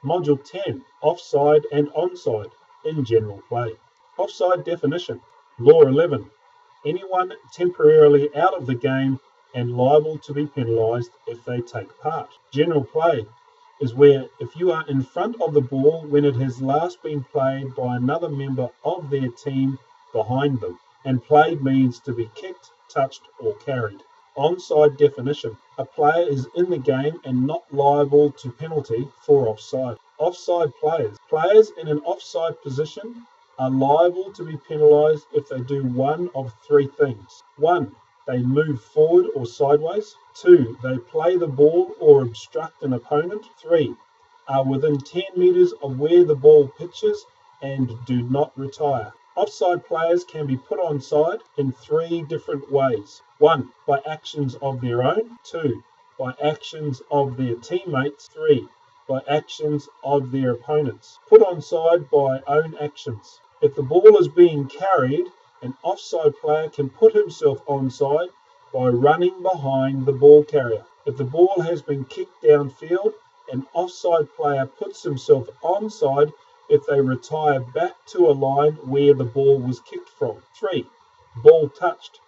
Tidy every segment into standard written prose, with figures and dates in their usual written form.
Module 10, Offside and Onside in general play. Offside definition. Law 11. Anyone temporarily out of the game and liable to be penalised if they take part. General play is where if you are in front of the ball when it has last been played by another member of their team behind them, and played means to be kicked, touched or carried. Onside definition. A player is in the game and not liable to penalty for offside. Offside players. Players in an offside position are liable to be penalised if they do one of three things. 1. They move forward or sideways. 2. They play the ball or obstruct an opponent. 3. Are within 10 metres of where the ball pitches and do not retire. Offside players can be put onside in 3 different ways. 1. By actions of their own. 2. By actions of their teammates. 3. By actions of their opponents. Put onside by own actions. If the ball is being carried, an offside player can put himself onside by running behind the ball carrier. If the ball has been kicked downfield, an offside player puts himself onside if they retire back to a line where the ball was kicked from. 3. Ball touched.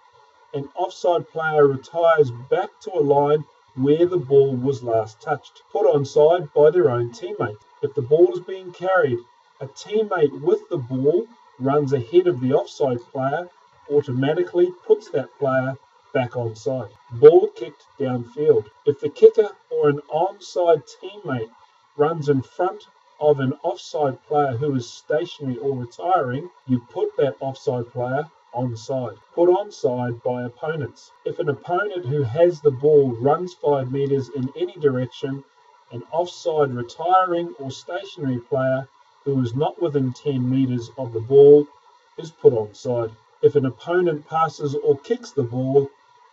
An offside player retires back to a line where the ball was last touched, put onside by their own teammate. If the ball is being carried, a teammate with the ball runs ahead of the offside player, automatically puts that player back onside. Ball kicked downfield. If the kicker or an onside teammate runs in front of an offside player who is stationary or retiring, you put that offside player onside. Put onside by opponents. If an opponent who has the ball runs 5 metres in any direction, an offside retiring or stationary player who is not within 10 metres of the ball is put onside. If an opponent passes or kicks the ball,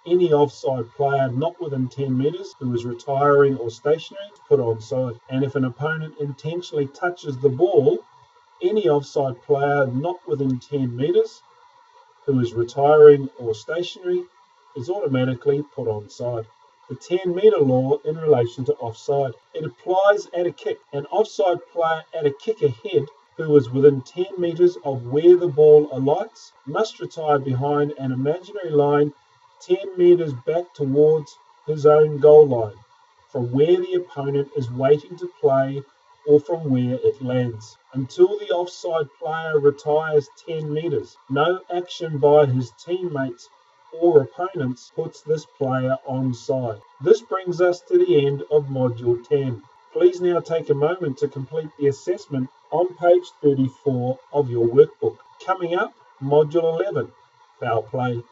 any offside player not within 10 metres who is retiring or stationary is put onside. And if an opponent intentionally touches the ball, any offside player not within 10 metres who is retiring or stationary is automatically put onside. The 10-metre law in relation to offside. It applies at a kick. An offside player at a kick ahead who is within 10 metres of where the ball alights must retire behind an imaginary line 10 metres back towards his own goal line, from where the opponent is waiting to play or from where it lands, until the offside player retires 10 metres. No action by his teammates or opponents puts this player onside. This brings us to the end of Module 10. Please now take a moment to complete the assessment on page 34 of your workbook. Coming up, Module 11, Foul Play.